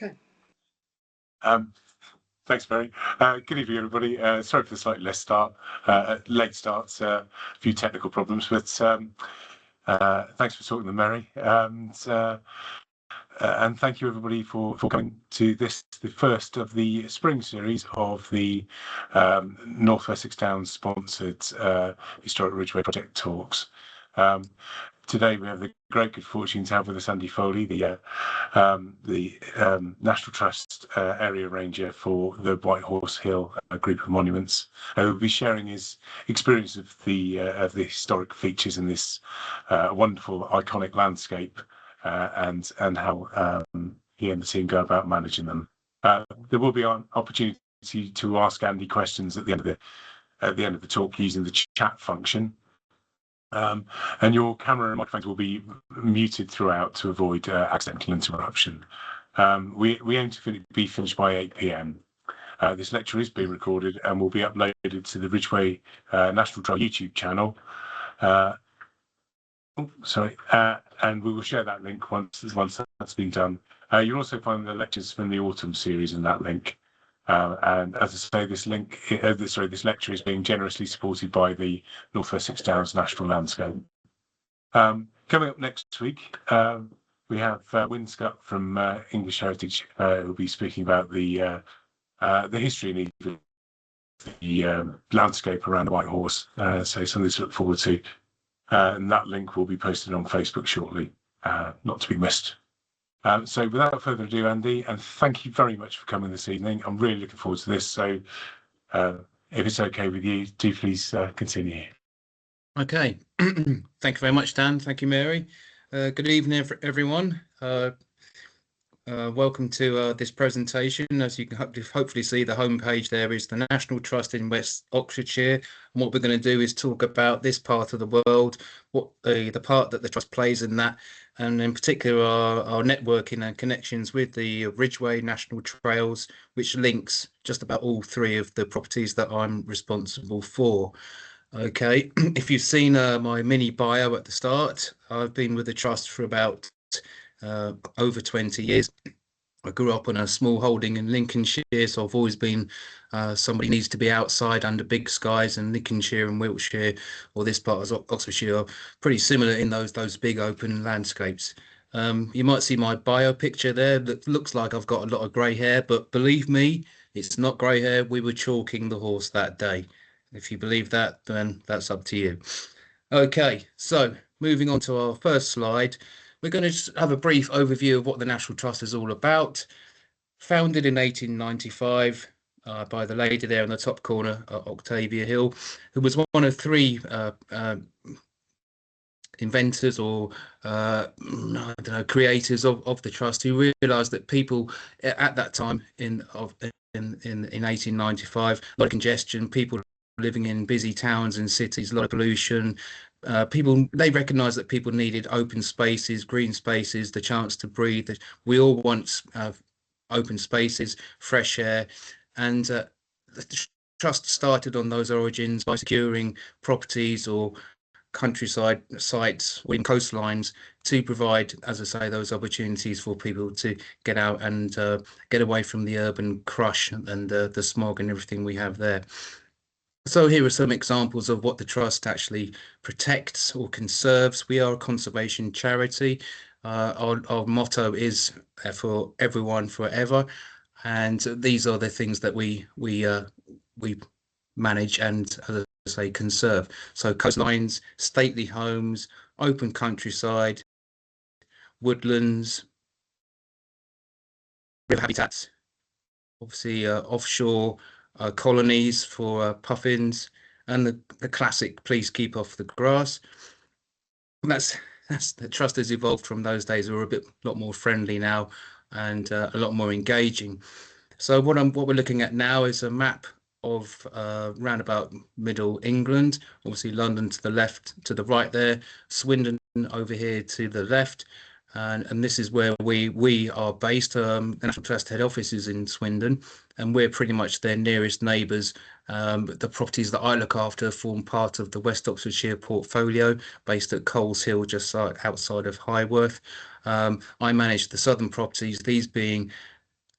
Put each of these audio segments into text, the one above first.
Okay. Thanks, Mary. Good evening, everybody. Sorry for the slightly late start. A few technical problems, but thanks for talking to Mary. And thank you, everybody, for coming to this, the first of the spring series of the North Essex Downs sponsored Historic Ridgeway project talks. Today we have the great good fortune to have with us Andy Foley, the National Trust area ranger for the White Horse Hill group of monuments. Who will be sharing his experience of the historic features in this wonderful, iconic landscape, and how he and the team go about managing them. There will be an opportunity to ask Andy questions at the end of the talk using the chat function. And your camera and microphones will be muted throughout to avoid accidental interruption. We aim to be finished by 8 p.m. This lecture is being recorded and will be uploaded to the Ridgeway National Trail YouTube channel. And we will share that link once that's been done. You'll also find the lectures from the autumn series in that link. And as I say, this lecture is being generously supported by the North Essex Downs National Landscape. Coming up next week, we have Wyn Scutt from English Heritage, who will be speaking about the history and the landscape around the White Horse. So something to look forward to. And that link will be posted on Facebook shortly, not to be missed. So without further ado, Andy, and thank you very much for coming this evening. I'm really looking forward to this. So if it's okay with you, do please continue. Okay. Thank you very much, Dan. Thank you, Mary. Good evening, everyone. Welcome to this presentation. As you can hopefully see, the homepage there is the National Trust in West Oxfordshire. And what we're going to do is talk about this part of the world, what the part that the Trust plays in that, and in particular our networking and connections with the Ridgeway National Trails, which links just about all three of the properties that I'm responsible for. Okay, if you've seen my mini bio at the start, I've been with the Trust for about over 20 years. I grew up on a small holding in Lincolnshire, so I've always been somebody needs to be outside under big skies, and Lincolnshire and Wiltshire, or this part of Oxfordshire, are pretty similar in those big open landscapes. You might see my bio picture there that looks like I've got a lot of grey hair, but believe me, it's not grey hair. We were chalking the horse that day. If you believe that, then that's up to you. Okay, so moving on to our first slide. We're going to just have a brief overview of what the National Trust is all about. Founded in 1895 by the lady there in the top corner, Octavia Hill, who was one of three inventors or I don't know, creators of the Trust, who realised that people at that time in 1895, a lot of congestion, people living in busy towns and cities, a lot of pollution. They recognised that people needed open spaces, green spaces, the chance to breathe. We all want open spaces, fresh air, and the Trust started on those origins by securing properties or countryside sites or in coastlines to provide, as I say, those opportunities for people to get out and get away from the urban crush and the smog and everything we have there. So here are some examples of what the Trust actually protects or conserves. We are a conservation charity. Our motto is for everyone forever, and these are the things that we manage and, as I say, conserve. So coastlines, stately homes, open countryside, woodlands, river habitats, obviously offshore colonies for puffins, and the classic "please keep off the grass." And that's the Trust has evolved from those days. We're a lot more friendly now and a lot more engaging. So what we're looking at now is a map of round about middle England. Obviously London to the left, to the right there, Swindon over here to the left. And this is where we are based. The National Trust head office is in Swindon, and we're pretty much their nearest neighbours. The properties that I look after form part of the West Oxfordshire portfolio, based at Coles Hill, just outside of Highworth. I manage the southern properties, these being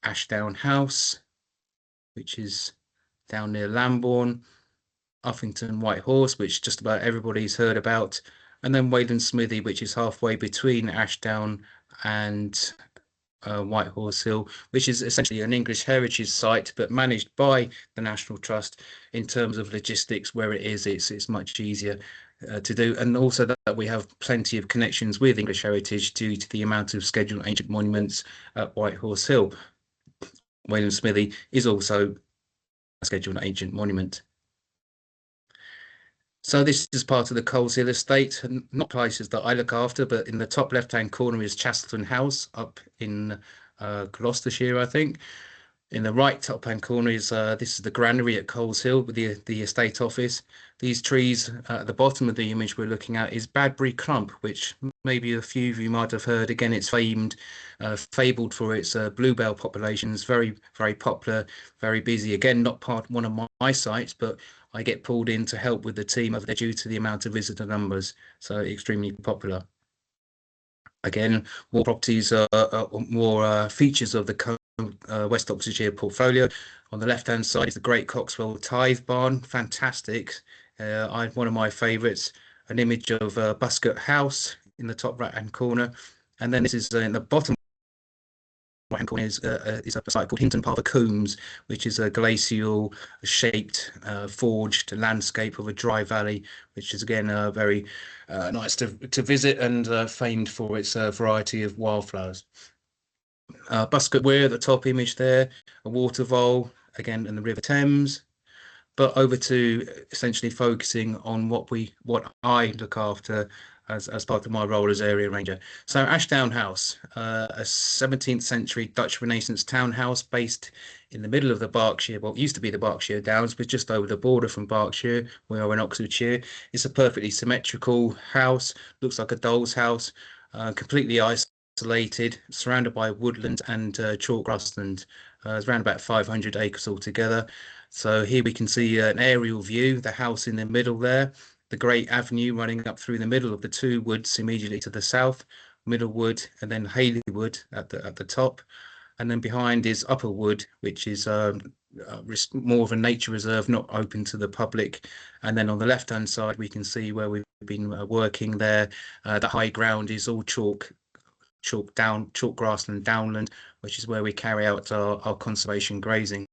Ashdown House, which is down near Lambourne, Uffington White Horse, which just about everybody's heard about, and then Wayland Smithy, which is halfway between Ashdown and White Horse Hill, which is essentially an English heritage site, but managed by the National Trust. In terms of logistics, where it is, it's much easier to do, and also that we have plenty of connections with English heritage due to the amount of scheduled ancient monuments at White Horse Hill. Wayland Smithy is also a scheduled ancient monument. So this is part of the Coleshill estate, and not places that I look after, but in the top left-hand corner is Chastleton House up in Gloucestershire, I think. In the right top-hand corner is this is the granary at Coleshill with the estate office. These trees at the bottom of the image we're looking at is Badbury Clump, which maybe a few of you might have heard. Again, it's fabled for its bluebell populations. Very, very popular, very busy. Again, not one of my sites, but I get pulled in to help with the team over there due to the amount of visitor numbers. So extremely popular. Again, more properties, more features of the West Oxfordshire portfolio. On the left-hand side is the Great Coxwell Tithe Barn. Fantastic. One of my favourites. An image of Buscott House in the top right-hand corner. And then this is in the bottom right-hand corner is a site called Hinton Parva Coombs, which is a glacial shaped forged landscape of a dry valley, which is again very nice to visit, and famed for its variety of wildflowers. Buscott Weir, the top image there, a water vole again in the River Thames. But over to essentially focusing on what I look after as part of my role as area ranger. So Ashdown House, a 17th century Dutch Renaissance townhouse based in the middle of the Berkshire, well, it used to be the Berkshire Downs, but just over the border from Berkshire. We are in Oxfordshire. It's a perfectly symmetrical house, looks like a doll's house, completely isolated, surrounded by woodland and chalk grassland. It's around about 500 acres altogether. So here we can see an aerial view, the house in the middle there, the great avenue running up through the middle of the two woods immediately to the south, Middle Wood, and then Haley Wood at the top. And then behind is Upper Wood, which is more of a nature reserve, not open to the public. And then on the left-hand side, we can see where we've been working there. The high ground is all chalk grassland downland, which is where we carry out our conservation grazing.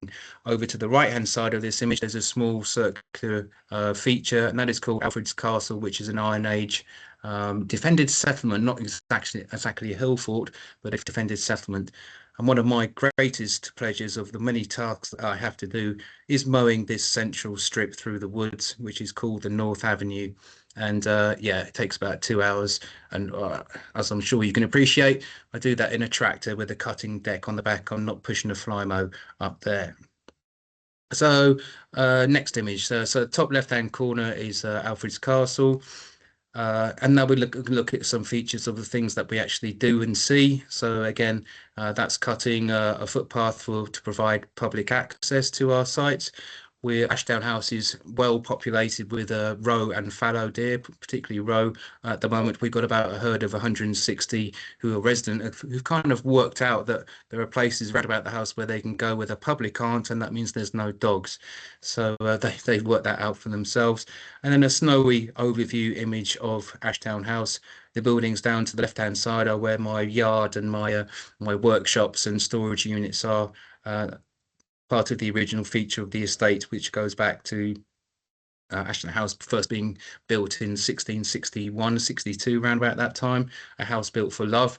Over to the right hand side of this image, there's a small circular feature, and that is called Alfred's Castle, which is an Iron Age defended settlement, not exactly a hill fort, but a defended settlement. And one of my greatest pleasures of the many tasks that I have to do is mowing this central strip through the woods, which is called the North Avenue. And yeah, it takes about 2 hours. And as I'm sure you can appreciate, I do that in a tractor with a cutting deck on the back. I'm not pushing a fly mow up there. So next image. So top left-hand corner is Alfred's Castle. And now we look at some features of the things that we actually do and see. So again, that's cutting a footpath to provide public access to our sites. Ashdown House is well populated with roe and fallow deer, particularly roe. At the moment, we've got about a herd of 160 who are resident, who've kind of worked out that there are places right about the house where they can go where the public aren't, and that means there's no dogs. So they've worked that out for themselves. And then a snowy overview image of Ashdown House. The buildings down to the left-hand side are where my yard and my workshops and storage units are. Part of the original feature of the estate, which goes back to Ashdown House first being built in 1661, 62, around about that time. A house built for love,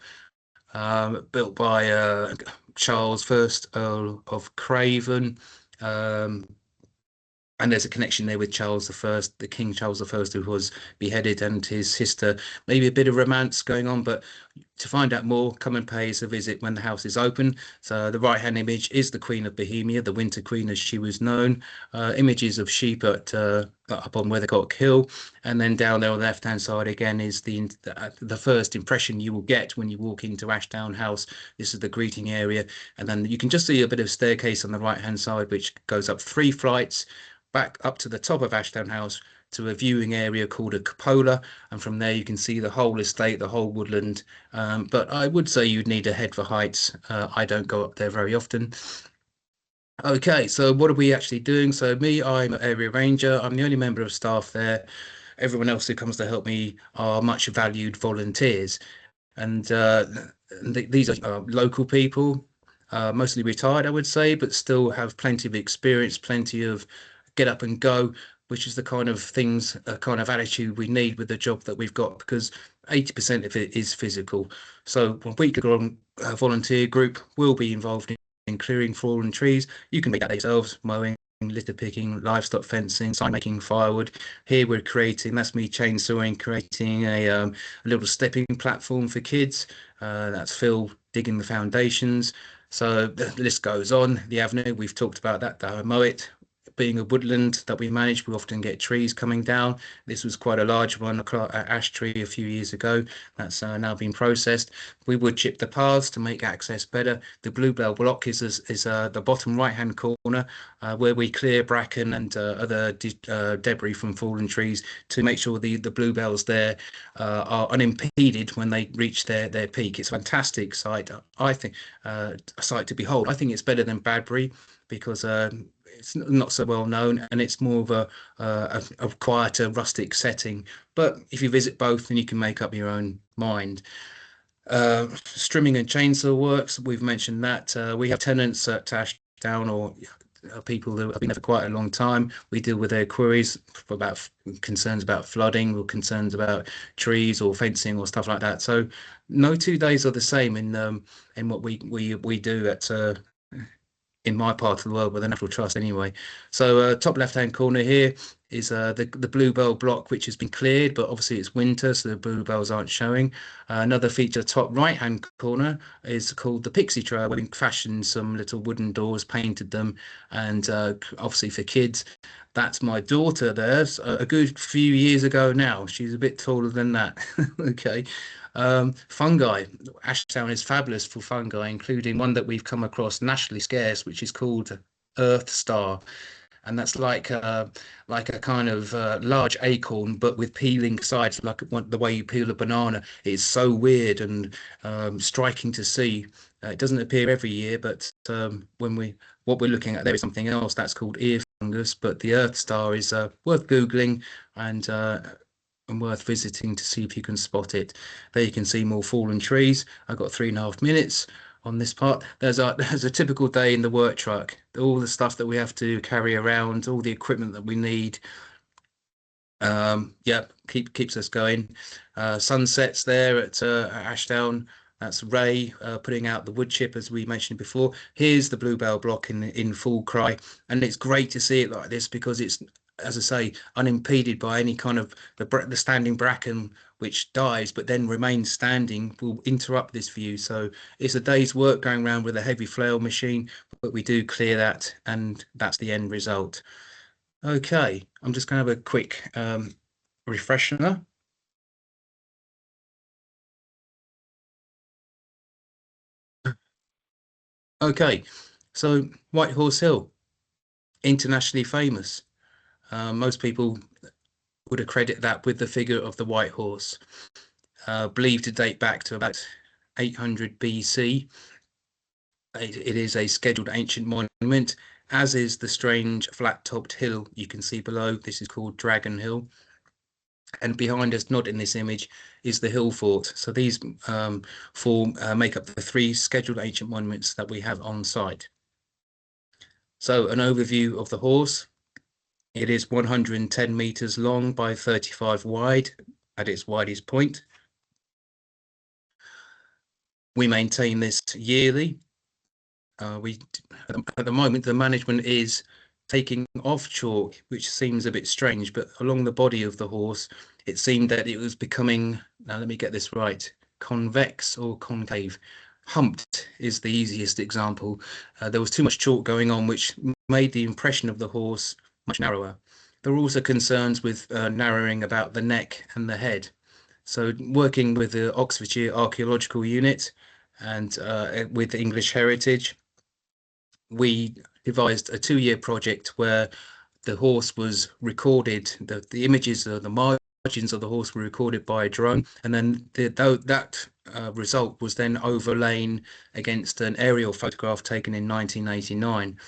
built by Charles I, Earl of Craven. And there's a connection there with Charles I, the King Charles I, who was beheaded, and his sister. Maybe a bit of romance going on, but to find out more, come and pay us a visit when the house is open. So the right-hand image is the Queen of Bohemia, the Winter Queen as she was known. Images of sheep up on Weathercock Hill, and then down there on the left-hand side again is the first impression you will get when you walk into Ashdown House. This is the greeting area, and then you can just see a bit of staircase on the right-hand side, which goes up 3 flights back up to the top of Ashdown House to a viewing area called a cupola, and from there you can see the whole estate, the whole woodland. But I would say you'd need a head for heights. I don't go up there very often. Okay, so what are we actually doing? So me, I'm an area ranger. I'm the only member of staff there. Everyone else who comes to help me are much valued volunteers. And these are local people, mostly retired, I would say, but still have plenty of experience, plenty of get up and go, which is the kind of things, kind of attitude we need with the job that we've got, because 80% of it is physical. So a week long volunteer group will be involved in clearing fallen trees. You can make that yourselves, mowing, litter picking, livestock fencing, sign making, firewood. Here we're creating, that's me chainsawing, creating a little stepping platform for kids. That's Phil digging the foundations. So the list goes on. The avenue, we've talked about that, the mow it. Being a woodland that we manage, we often get trees coming down. This was quite a large one, an ash tree a few years ago. That's now been processed. We would chip the paths to make access better. The bluebell block is the bottom right-hand corner where we clear bracken and other debris from fallen trees to make sure the bluebells there are unimpeded when they reach their peak. It's a fantastic site, I think, a sight to behold. I think it's better than Badbury because it's not so well known and it's more of a quieter, rustic setting. But if you visit both, then you can make up your own mind. Strimming and chainsaw works, we've mentioned that. We have tenants at Ashdown or people who have been there for quite a long time. We deal with their queries about concerns about flooding or concerns about trees or fencing or stuff like that. So no 2 days are the same in what we do at in my part of the world with the National Trust anyway. So top left-hand corner here is the bluebell block, which has been cleared, but obviously it's winter, so the bluebells aren't showing. Another feature, top right-hand corner, is called the Pixie Trail, where we fashioned some little wooden doors, painted them, and obviously for kids. That's my daughter there, a good few years ago now. She's a bit taller than that. Okay. Fungi. Ashtown is fabulous for fungi, including one that we've come across nationally scarce, which is called Earth Star. And that's like a kind of large acorn, but with peeling sides, like the way you peel a banana. It's so weird and striking to see. It doesn't appear every year, but what we're looking at there is something else that's called ear fungus. But the Earth Star is worth Googling and worth visiting to see if you can spot it. There you can see more fallen trees. I've got 3.5 minutes on this part. There's a typical day in the work truck. All the stuff that we have to carry around, all the equipment that we need. Yeah, keeps us going. Sunsets there at Ashdown. That's Ray putting out the wood chip, as we mentioned before. Here's the bluebell block in full cry, and it's great to see it like this because it's, as I say, unimpeded by any kind of the standing bracken, which dies but then remains standing, will interrupt this view. So it's a day's work going around with a heavy flail machine, but we do clear that, and that's the end result. Okay, I'm just going to have a quick refresher. Okay, so White Horse Hill, internationally famous. Most people would accredit that with the figure of the white horse, believed to date back to about 800 BC. It is a scheduled ancient monument, as is the strange flat-topped hill you can see below. This is called Dragon Hill. And behind us, not in this image, is the hill fort. So these make up the 3 scheduled ancient monuments that we have on site. So an overview of the horse. It is 110 meters long by 35 wide at its widest point. We maintain this yearly. At the moment, the management is taking off chalk, which seems a bit strange, but along the body of the horse, it seemed that it was becoming, now let me get this right, convex or concave. Humped is the easiest example. There was too much chalk going on, which made the impression of the horse much narrower. There were also concerns with narrowing about the neck and the head. So working with the Oxfordshire Archaeological Unit and with English Heritage, we devised a 2-year project where the horse was recorded, the images of the margins of the horse were recorded by a drone, and then that result was then overlain against an aerial photograph taken in 1989.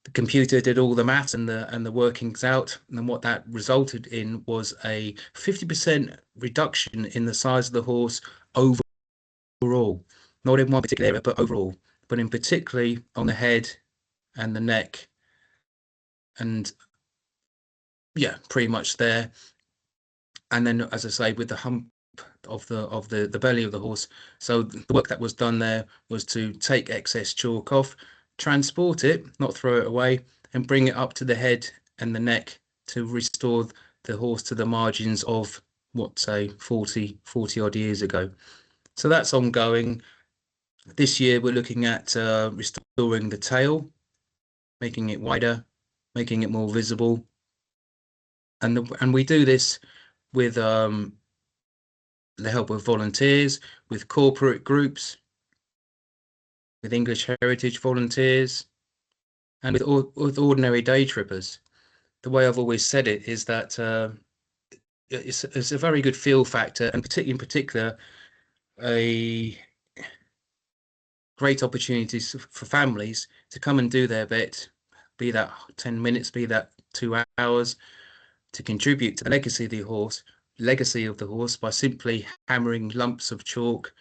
The computer did all the maths and the workings out, and what that resulted in was a 50% reduction in the size of the horse overall, not in one particular area, but overall, but in particularly on the head and the neck, and yeah, pretty much there. And then, as I say, with the hump of the belly of the horse. So the work that was done there was to take excess chalk off, transport it, not throw it away, and bring it up to the head and the neck to restore the horse to the margins of what, say, 40 odd years ago. So that's ongoing. This year we're looking at restoring the tail, making it wider, making it more visible, and we do this with the help of volunteers, with corporate groups, with English heritage volunteers, and with ordinary day trippers. The way I've always said it is that it's a very good feel factor, and in particular, a great opportunity for families to come and do their bit, be that 10 minutes, be that 2 hours, to contribute to the legacy of the horse by simply hammering lumps of chalk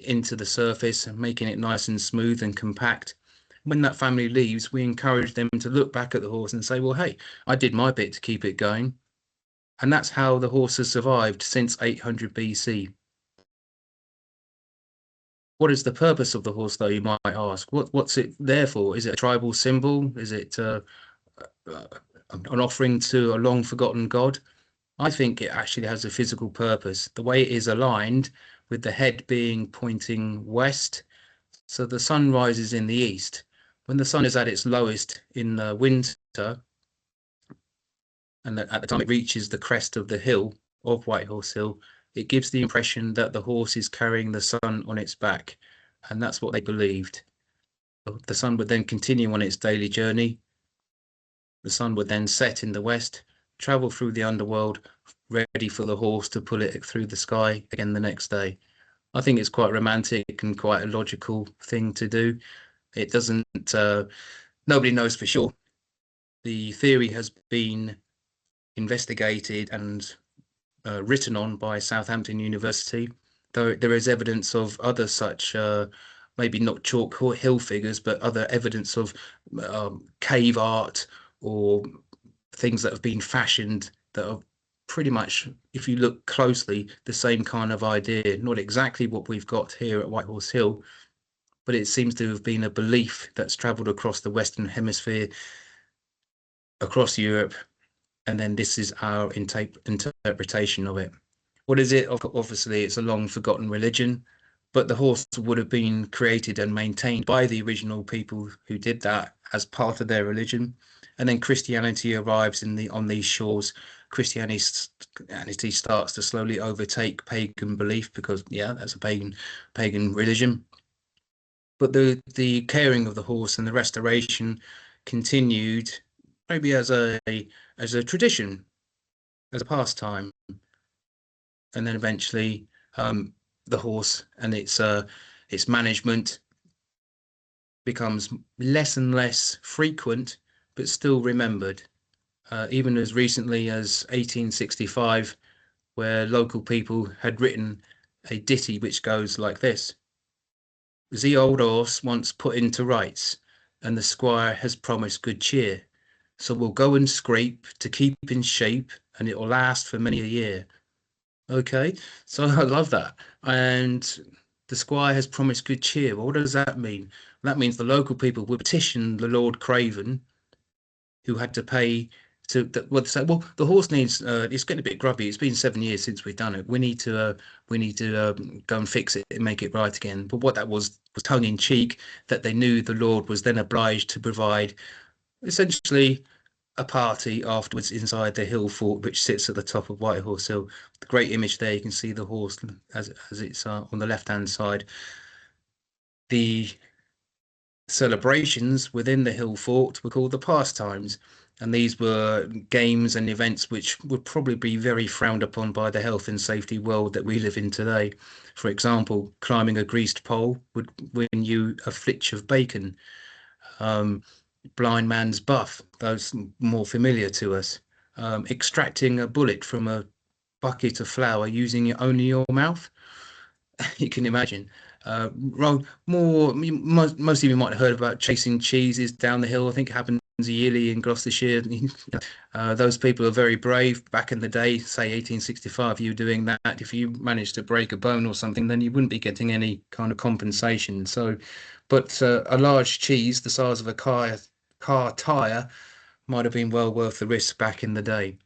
into the surface and making it nice and smooth and compact. When that family leaves, we encourage them to look back at the horse and say, well, hey, I did my bit to keep it going. And that's how the horse has survived since 800 BC. What is the purpose of the horse, though, you might ask? What's it there for? Is it a tribal symbol? Is it an offering to a long forgotten god? I think it actually has a physical purpose. The way it is aligned, with the head being pointing west, so the sun rises in the east. When the sun is at its lowest in the winter, and at the time it reaches the crest of the hill of White Horse Hill, it gives the impression that the horse is carrying the sun on its back, and that's what they believed. The sun would then continue on its daily journey. The sun would then set in the west, travel through the underworld, ready for the horse to pull it through the sky again the next day. I think it's quite romantic and quite a logical thing to do. It doesn't, nobody knows for sure. The theory has been investigated and written on by Southampton University, though there is evidence of other such, maybe not chalk hill figures, but other evidence of cave art or things that have been fashioned that are pretty much, if you look closely, the same kind of idea. Not exactly what we've got here at White Horse Hill, but it seems to have been a belief that's travelled across the Western Hemisphere, across Europe, and then this is our interpretation of it. What is it? Obviously, it's a long forgotten religion, but the horse would have been created and maintained by the original people who did that as part of their religion. And then Christianity arrives on these shores. Christianity starts to slowly overtake pagan belief, because yeah, that's a pagan religion. But the caring of the horse and the restoration continued, maybe as a tradition, as a pastime, and then eventually the horse and its management becomes less and less frequent, but still remembered. Even as recently as 1865, where local people had written a ditty which goes like this: "The old horse once put into rights, and the squire has promised good cheer. So we'll go and scrape to keep in shape, and it'll last for many a year." Okay, so I love that. And the squire has promised good cheer. Well, what does that mean? That means the local people would petition the Lord Craven, who had to pay to say, well, the horse needs, it's getting a bit grubby. It's been 7 years since we've done it. We need to go and fix it and make it right again. But what that was tongue in cheek, that they knew the Lord was then obliged to provide essentially a party afterwards inside the hill fort, which sits at the top of White Horse Hill. The great image there, you can see the horse as it's on the left hand side. The celebrations within the hill fort were called the pastimes, And these were games and events which would probably be very frowned upon by the health and safety world that we live in today. For example, climbing a greased pole would win you a flitch of bacon. Um, Blind man's buff, those more familiar to us. Extracting a bullet from a bucket of flour using only your mouth. You can imagine. Most of you might have heard about chasing cheeses down the hill. I think it happens yearly in Gloucestershire. Those people are very brave. Back in the day, say 1865, you were doing that. If you managed to break a bone or something, then you wouldn't be getting any kind of compensation. So, but a large cheese the size of a car tire might have been well worth the risk back in the day.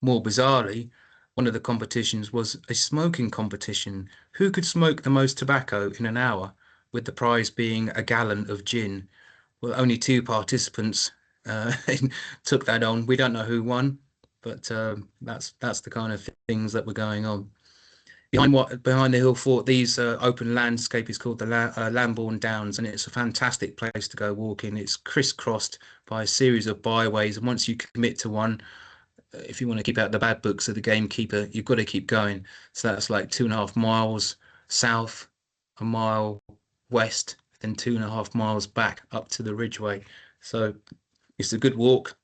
More bizarrely, one of the competitions was a smoking competition. Who could smoke the most tobacco in an hour, with the prize being a gallon of gin? Well, only two participants uh, took that on. We don't know who won, but that's the kind of things that were going on. Behind the hill fort, these open landscape is called the Lambourne Downs, and it's a fantastic place to go walking. It's crisscrossed by a series of byways, and once you commit to one, if you want to keep out the bad books of the gamekeeper, you've got to keep going. So that's like 2.5 miles south, a mile west, then 2.5 miles back up to the Ridgeway. So it's a good walk,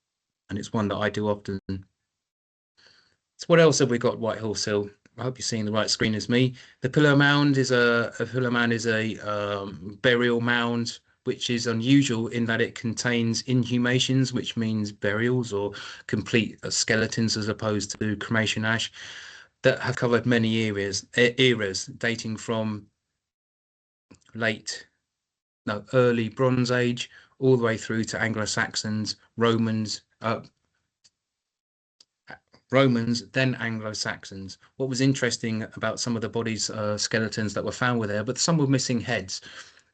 and it's one that I do often. So what else have we got, White Horse Hill? I hope you're seeing the right screen as me. The pillar mound is a burial mound, which is unusual in that it contains inhumations, which means burials or complete skeletons as opposed to cremation ash, that have covered many eras dating from early Bronze Age all the way through to Anglo-Saxons, Romans, then Anglo-Saxons. What was interesting about some of the bodies, skeletons that were found were there, but some were missing heads.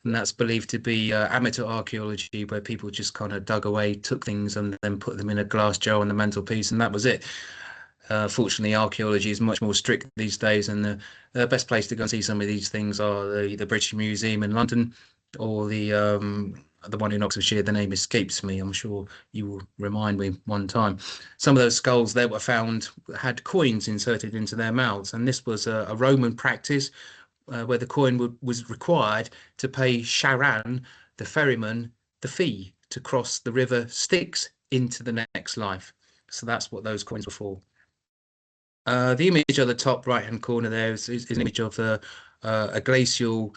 And that's believed to be amateur archaeology, where people just kind of dug away, took things, and then put them in a glass jar on the mantelpiece, and that was it. Fortunately, archaeology is much more strict these days, and the best place to go and see some of these things are the British Museum in London, or the one in Oxfordshire. The name escapes me. I'm sure you will remind me one time. Some of those skulls that were found had coins inserted into their mouths, and this was a Roman practice where the coin was required to pay Charan, the ferryman, the fee to cross the river Styx into the next life. So that's what those coins were for. The image at the top right-hand corner there is an image of a glacial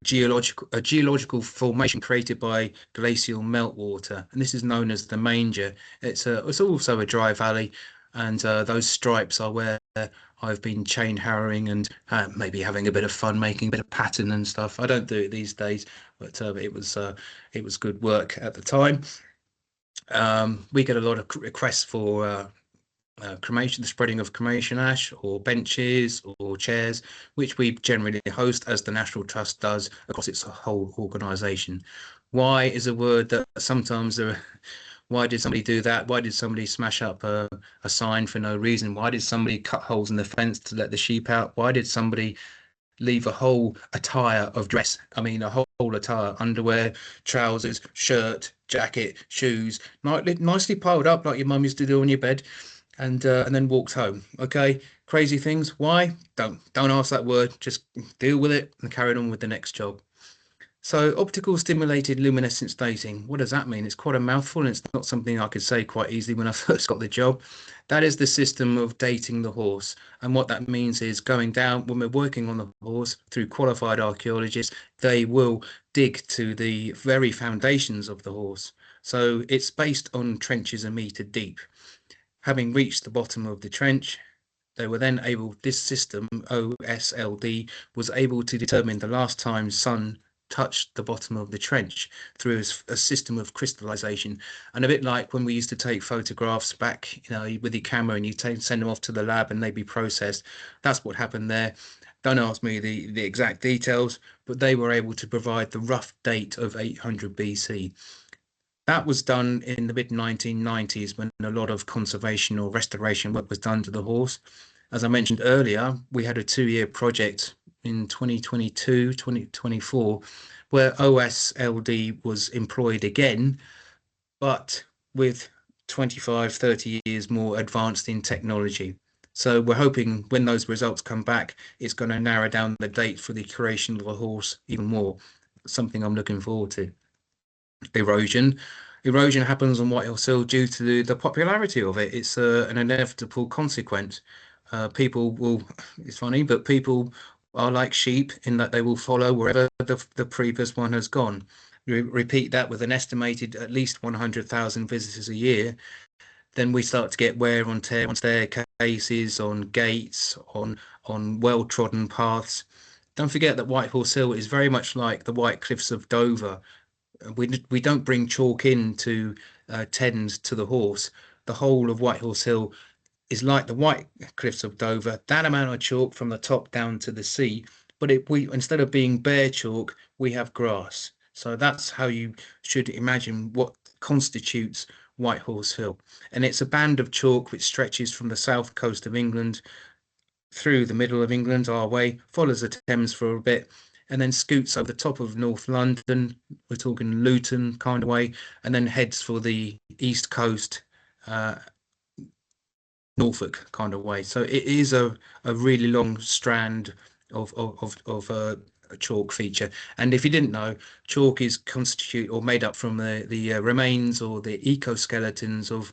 geological formation created by glacial meltwater, and this is known as the manger. It's also a dry valley, and those stripes are where I've been chain harrowing and maybe having a bit of fun making a bit of pattern and stuff. I don't do it these days, but it was good work at the time. We get a lot of requests for cremation, the spreading of cremation ash, or benches or chairs, which we generally host as the National Trust does across its whole organisation. Why is a word that sometimes why did somebody do that? Why did somebody smash up a sign for no reason? Why did somebody cut holes in the fence to let the sheep out? Why did somebody leave a whole attire of dress? I mean, a whole attire, underwear, trousers, shirt, jacket, shoes, nicely piled up like your mum used to do on your bed, and then walked home. Okay, crazy things. Why? Don't ask that word. Just deal with it and carry on with the next job. So optical stimulated luminescence dating, what does that mean? It's quite a mouthful, and it's not something I could say quite easily when I first got the job. That is the system of dating the horse. And what that means is going down, when we're working on the horse through qualified archaeologists, they will dig to the very foundations of the horse. So it's based on trenches a metre deep. Having reached the bottom of the trench, they were then able, this system, OSLD, was able to determine the last time sun touched the bottom of the trench through a system of crystallization. And a bit like when we used to take photographs back, with your camera, and you send them off to the lab and they'd be processed. That's what happened there. Don't ask me the exact details, but they were able to provide the rough date of 800 BC. That was done in the mid 1990s, when a lot of conservation or restoration work was done to the horse. As I mentioned earlier, we had a 2-year project in 2022, 2024, where OSLD was employed again but with 25, 30 years more advanced in technology. So we're hoping when those results come back, it's going to narrow down the date for the creation of a horse even more. Something I'm looking forward to. Erosion. Erosion happens on Whitehill Sill due to the popularity of it. It's an inevitable consequence. People will, it's funny, but people are like sheep in that they will follow wherever the previous one has gone. Repeat that with an estimated at least 100,000 visitors a year, then we start to get wear and tear on staircases, on gates, on well-trodden paths. Don't forget that Whitehorse Hill is very much like the White Cliffs of Dover. We don't bring chalk in to tend to the horse. The whole of Whitehorse Hill is like the White Cliffs of Dover, that amount of chalk from the top down to the sea. But we instead of being bare chalk, we have grass. So that's how you should imagine what constitutes Whitehorse Hill. And it's a band of chalk which stretches from the south coast of England through the middle of England, our way, follows the Thames for a bit, and then scoots over the top of North London. We're talking Luton kind of way, and then heads for the east coast, uh, Norfolk kind of way. So it is a really long strand of a chalk feature. And if you didn't know, chalk is constitute or made up from the remains or the ecoskeletons of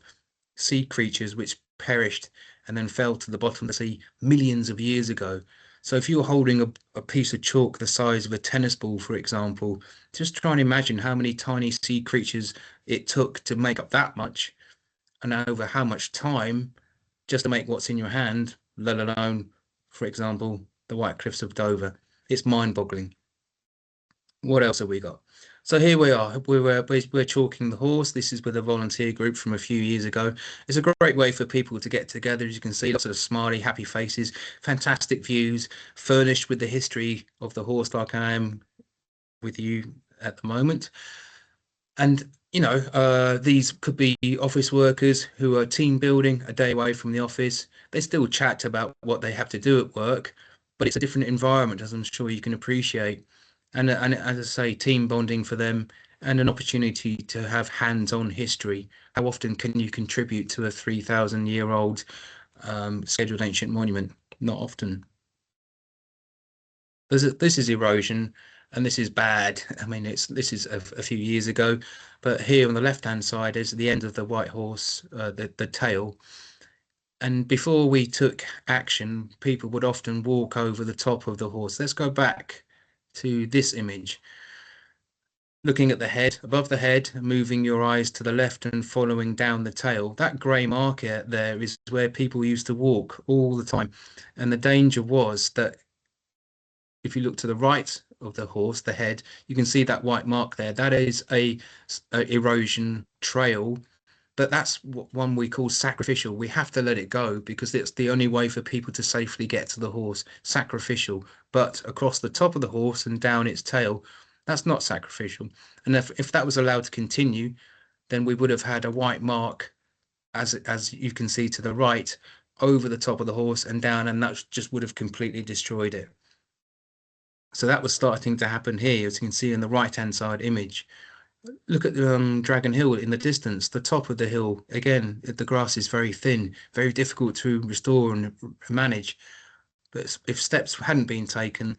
sea creatures which perished and then fell to the bottom of the sea millions of years ago. So if you're holding a piece of chalk the size of a tennis ball, for example, just try and imagine how many tiny sea creatures it took to make up that much and over how much time just to make what's in your hand, let alone, for example, the White Cliffs of Dover. It's mind-boggling. What else have we got? So here we are. We're chalking the horse. This is with a volunteer group from a few years ago. It's a great way for people to get together. As you can see, lots of smiley, happy faces, fantastic views, furnished with the history of the horse, like I am with you at the moment. And these could be office workers who are team building a day away from the office. They still chat about what they have to do at work, but it's a different environment, as I'm sure you can appreciate. And as I say, team bonding for them and an opportunity to have hands-on history. How often can you contribute to a 3,000-year-old scheduled ancient monument? Not often. This is erosion, and this is bad. I mean, this is a few years ago, but here on the left-hand side is the end of the white horse, the tail. And before we took action, people would often walk over the top of the horse. Let's go back to this image. Looking at the head, above the head, moving your eyes to the left and following down the tail. That grey marker there is where people used to walk all the time. And the danger was that if you look to the right of the horse, the head, you can see that white mark there. That is a erosion trail, but that's one we call sacrificial. We have to let it go because it's the only way for people to safely get to the horse. Sacrificial, but across the top of the horse and down its tail, that's not sacrificial. And if that was allowed to continue, then we would have had a white mark, as you can see to the right, over the top of the horse and down, and that just would have completely destroyed it. So that was starting to happen here, as you can see in the right-hand side image. Look at the Dragon Hill in the distance, the top of the hill. Again, the grass is very thin, very difficult to restore and manage. But if steps hadn't been taken,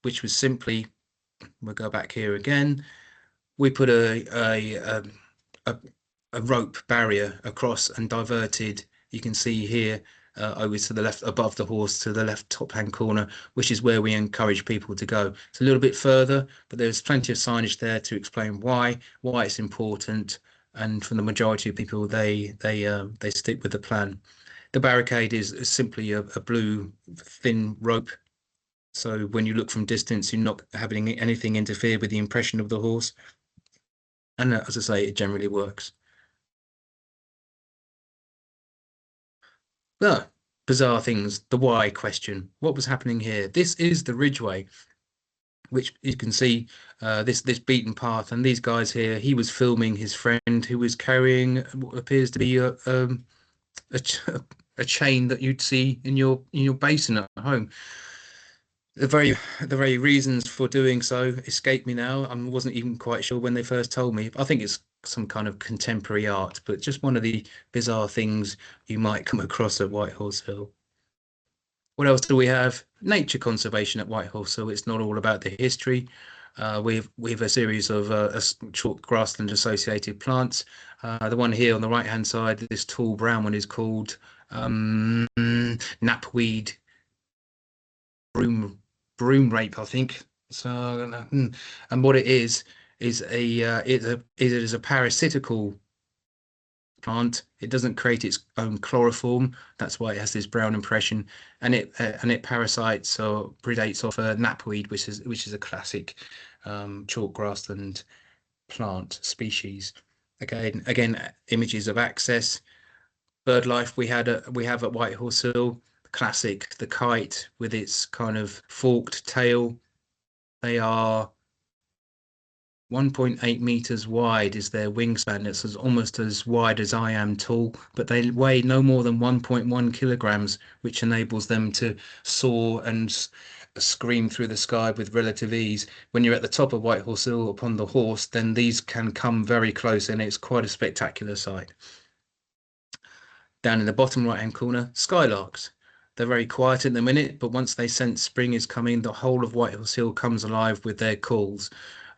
which was simply, we'll go back here again, we put a rope barrier across and diverted, you can see here, over to the left above the horse to the left top hand corner, which is where we encourage people to go. It's a little bit further, but there's plenty of signage there to explain why it's important, and for the majority of people they stick with the plan. The barricade is simply a blue thin rope, so when you look from distance you're not having anything interfere with the impression of the horse, and as I say, it generally works. Ah, bizarre things. The why question. What was happening here? This is the Ridgeway, which you can see this beaten path, and these guys here. He was filming his friend who was carrying what appears to be a chain that you'd see in your basin at home. The very reasons for doing so escape me now. I wasn't even quite sure when they first told me. I think it's some kind of contemporary art, but just one of the bizarre things you might come across at Whitehorse Hill. What else do we have? Nature conservation at Whitehorse Hill. It's not all about the history. We've a series of short grassland associated plants. The one here on the right hand side, this tall brown one, is called knapweed broom rape, I think. So, and what it is it is a parasitical plant. It doesn't create its own chloroform. That's why it has this brown impression, and it parasites or predates off a knapweed, which is a classic chalk grassland plant species. Again, images of access. Bird life we have at Whitehorse Hill. Classic, the kite with its kind of forked tail. They are 1.8 meters wide is their wingspan. It's almost as wide as I am tall, but they weigh no more than 1.1 kilograms, which enables them to soar and scream through the sky with relative ease. When you're at the top of Whitehorse Hill upon the horse, then these can come very close, and it's quite a spectacular sight. Down in the bottom right-hand corner, skylarks. They're very quiet at the minute, but once they sense spring is coming, the whole of Whitehorse Hill comes alive with their calls.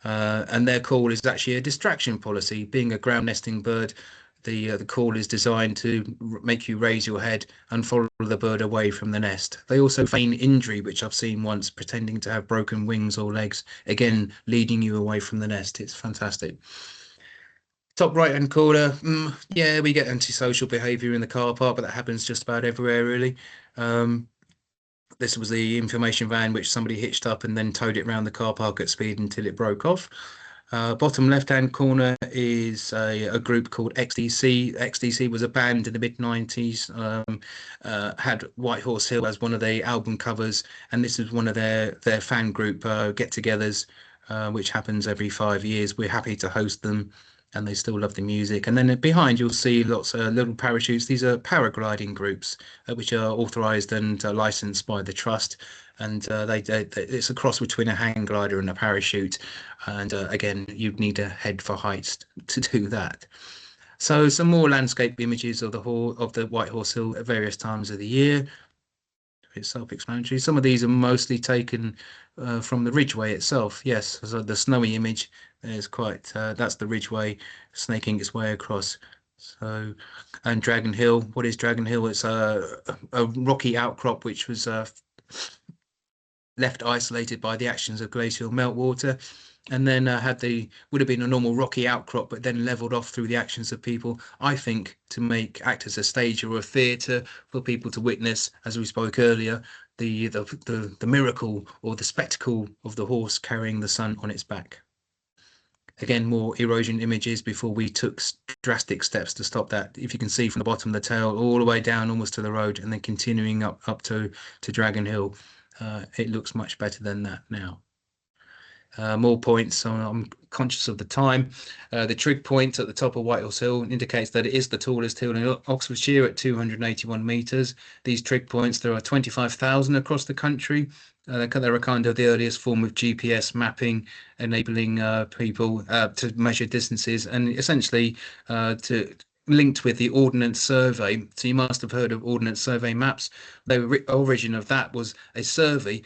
And their call is actually a distraction policy. Being a ground nesting bird, the call is designed to make you raise your head and follow the bird away from the nest. They also feign injury, which I've seen once, pretending to have broken wings or legs, again leading you away from the nest. It's fantastic. Top right hand corner, yeah, we get antisocial behaviour in the car park, but that happens just about everywhere, really. This was the information van which somebody hitched up and then towed it around the car park at speed until it broke off. Bottom left-hand corner is a group called XDC. XDC was a band in the mid-90s, had Whitehorse Hill as one of the album covers, and this is one of their fan group get-togethers, which happens every 5 years. We're happy to host them, and they still love the music. And then behind you'll see lots of little parachutes. These are paragliding groups, which are authorised and licensed by the trust. And it's a cross between a hang glider and a parachute. And again, you'd need a head for heights to do that. So some more landscape images of the Whitehorse Hill at various times of the year. It's self-explanatory. Some of these are mostly taken from the Ridgeway itself. Yes, so the snowy image is quite. That's the Ridgeway snaking its way across. So, and Dragon Hill. What is Dragon Hill? It's a rocky outcrop which was left isolated by the actions of glacial meltwater, and then would have been a normal rocky outcrop, but then leveled off through the actions of people, I think, to act as a stage or a theatre for people to witness, as we spoke earlier, the miracle or the spectacle of the horse carrying the sun on its back. Again, more erosion images before we took drastic steps to stop that. If you can see from the bottom of the tail all the way down almost to the road, and then continuing up to Dragon Hill, it looks much better than that now. More points, so I'm conscious of the time. The trig point at the top of Whitehorse Hill indicates that it is the tallest hill in Oxfordshire at 281 metres. These trig points, there are 25,000 across the country. They're a kind of the earliest form of GPS mapping, enabling people to measure distances, and essentially linked with the Ordnance Survey. So you must have heard of Ordnance Survey maps. The origin of that was a survey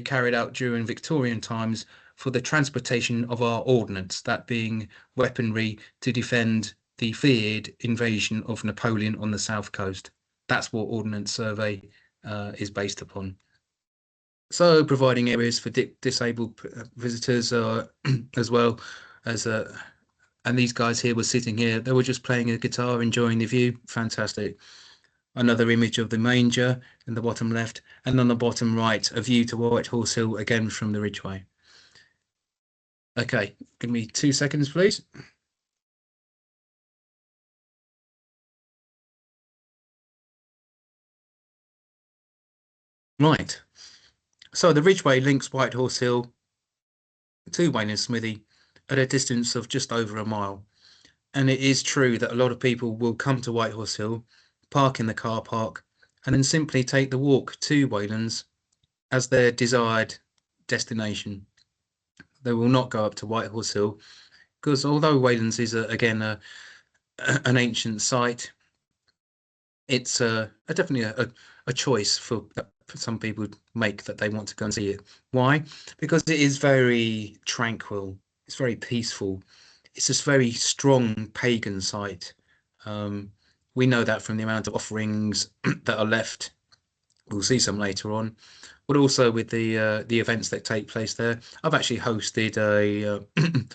carried out during Victorian times for the transportation of our ordnance, that being weaponry to defend the feared invasion of Napoleon on the south coast. That's what Ordnance Survey is based upon. So providing areas for disabled visitors as well as and these guys here were sitting here, they were just playing a guitar, enjoying the view. Fantastic. Another image of the manger in the bottom left, and on the bottom right, a view to Whitehorse Hill, again from the Ridgeway. Okay, give me 2 seconds, please. Right, so the Ridgeway links Whitehorse Hill to Wayne Smithy at a distance of just over a mile. And it is true that a lot of people will come to Whitehorse Hill, park in the car park, and then simply take the walk to Waylands as their desired destination. They will not go up to Whitehorse Hill, because although Waylands is again an ancient site, it's definitely a choice for some people to make, that they want to go and see it. Why? Because it is very tranquil. It's very peaceful. It's this very strong pagan site. We know that from the amount of offerings that are left. We'll see some later on, but also with the events that take place there. I've actually hosted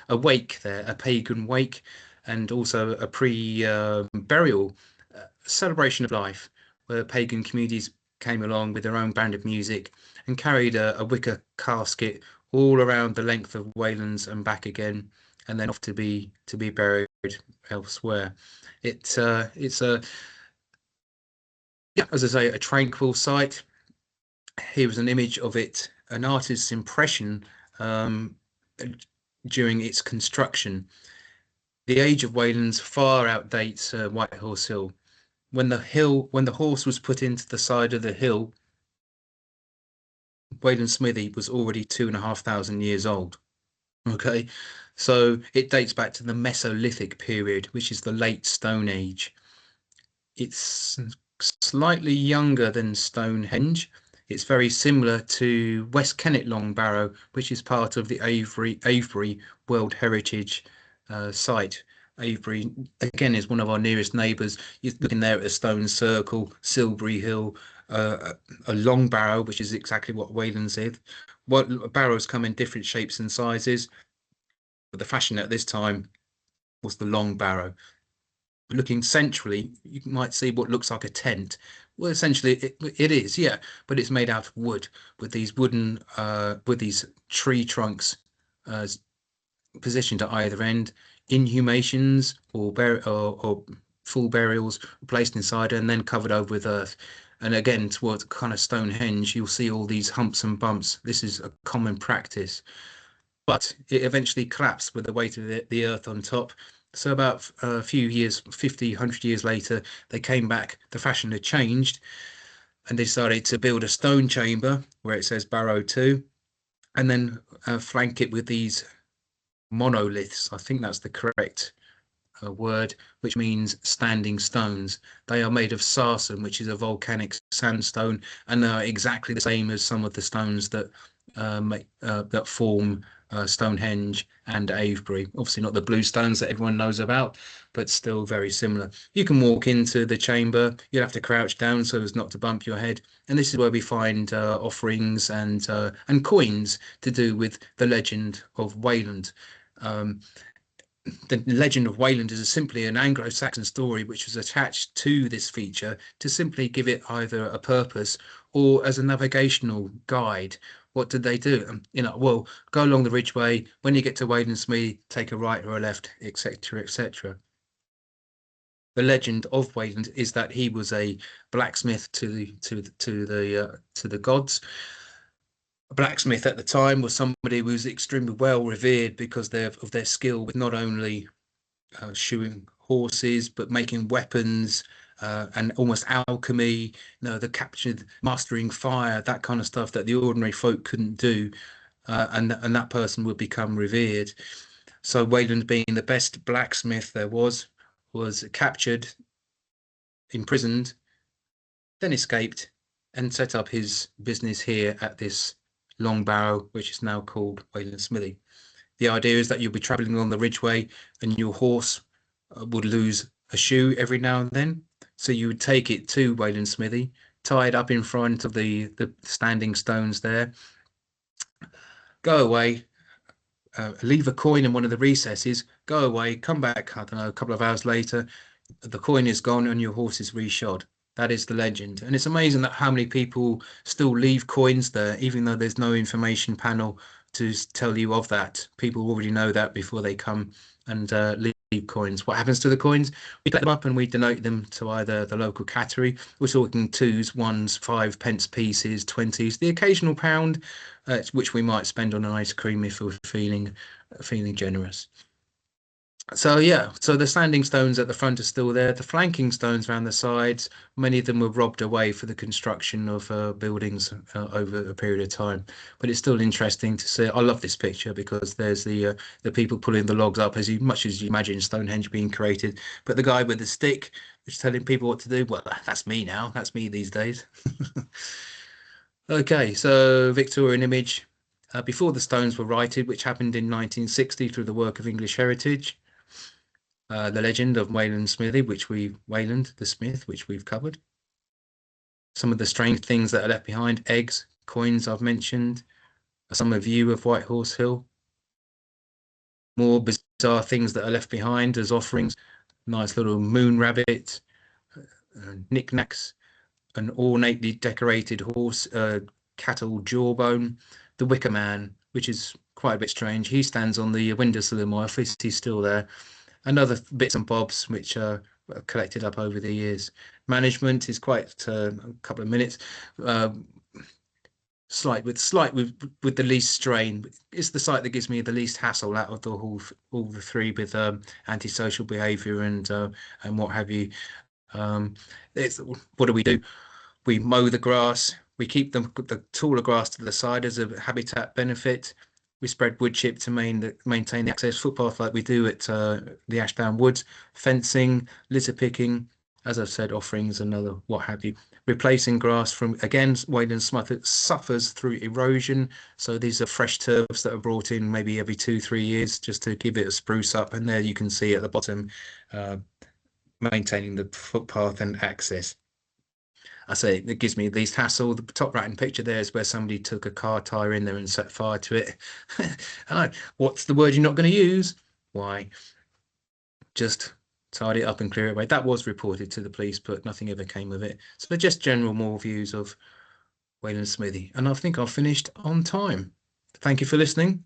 a wake there, a pagan wake, and also a pre-burial celebration of life, where pagan communities came along with their own band of music and carried a wicker casket all around the length of Waylands and back again, and then off to be buried elsewhere. It's a yeah, as I say, a tranquil site. Here was an image of it, an artist's impression during its construction. The age of Waylands far outdates White Horse Hill. When the horse was put into the side of the hill, Wayland Smithy was already 2,500 years old. Okay, so it dates back to the Mesolithic period, which is the late Stone Age. It's slightly younger than Stonehenge. It's very similar to West Kennet Long Barrow, which is part of the Avebury World Heritage site. Avebury, again, is one of our nearest neighbours. You're looking there at a stone circle, Silbury Hill, a long barrow, which is exactly what Wayland's is. What barrows come in different shapes and sizes, but the fashion at this time was the long barrow. Looking centrally, you might see what looks like a tent. Well, essentially, it is, yeah, but it's made out of wood with these with these tree trunks positioned at either end. Inhumations or full burials placed inside and then covered over with earth. And again, towards kind of Stonehenge, you'll see all these humps and bumps. This is a common practice, but it eventually collapsed with the weight of the earth on top. So about a few years, 50, 100 years later, they came back, the fashion had changed, and they decided to build a stone chamber where it says Barrow 2, and then flank it with these monoliths. I think that's the correct word, which means standing stones. They are made of sarsen, which is a volcanic sandstone, and are exactly the same as some of the stones that that form Stonehenge and Avebury. Obviously not the blue stones that everyone knows about, but still very similar. You can walk into the chamber. You'll have to crouch down so as not to bump your head. And this is where we find offerings and coins to do with the legend of Wayland. The legend of Wayland is simply an Anglo-Saxon story which was attached to this feature to simply give it either a purpose or as a navigational guide. What did they do? Well, go along the Ridgeway. When you get to Waylandsmead, take a right or a left, etc., etc. The legend of Wayland is that he was a blacksmith to the gods. A blacksmith at the time was somebody who was extremely well revered because of their skill with not only shoeing horses but making weapons and almost alchemy, the captured mastering fire, that kind of stuff that the ordinary folk couldn't do, and that person would become revered. So Wayland, being the best blacksmith there was captured, imprisoned, then escaped and set up his business here at this Long Barrow, which is now called Wayland Smithy. The idea is that you'll be traveling on the Ridgeway and your horse would lose a shoe every now and then. So you would take it to Wayland Smithy, tie it up in front of the standing stones there, go away, leave a coin in one of the recesses, go away, come back, I don't know, a couple of hours later, the coin is gone and your horse is reshod. That is the legend. And it's amazing that how many people still leave coins there, even though there's no information panel to tell you of that. People already know that before they come and leave coins. What happens to the coins? We collect them up and we donate them to either the local cattery. We're talking 2s, 1s, 5 pence pieces, 20s, the occasional pound, which we might spend on an ice cream if we're feeling generous. So yeah, so the standing stones at the front are still there. The flanking stones around the sides, many of them were robbed away for the construction of buildings over a period of time. But it's still interesting to see. I love this picture because there's the people pulling the logs up, much as you imagine Stonehenge being created. But the guy with the stick, who's telling people what to do. Well, that's me now. That's me these days. Okay, so Victorian image. Before the stones were righted, which happened in 1960 through the work of English Heritage. The legend of Wayland the Smith, which we've covered. Some of the strange things that are left behind, eggs, coins I've mentioned. Some of view of White Horse Hill. More bizarre things that are left behind as offerings. Nice little moon rabbit, knickknacks, an ornately decorated horse, cattle jawbone, the Wicker Man, which is quite a bit strange. He stands on the windowsill of my office. He's still there. And other bits and bobs which are collected up over the years. Management is quite a couple of minutes. Slight with the least strain. It's the site that gives me the least hassle out of the all the three with antisocial behaviour and what have you. It's what do we do? We mow the grass. We keep the taller grass to the side as a habitat benefit. We spread wood chip to maintain the access footpath like we do at the Ashdown Woods. Fencing, litter picking, as I've said, offerings, another what have you. Replacing grass from, again, Wayland suffers through erosion. So these are fresh turfs that are brought in maybe every 2-3 years just to give it a spruce up. And there you can see at the bottom, maintaining the footpath and access. I say it gives me at least hassle. The top right-hand picture there is where somebody took a car tire in there and set fire to it. What's the word you're not going to use? Why? Just tidy it up and clear it away. That was reported to the police, but nothing ever came of it. So just general more views of Wayland Smithy. And I think I've finished on time. Thank you for listening.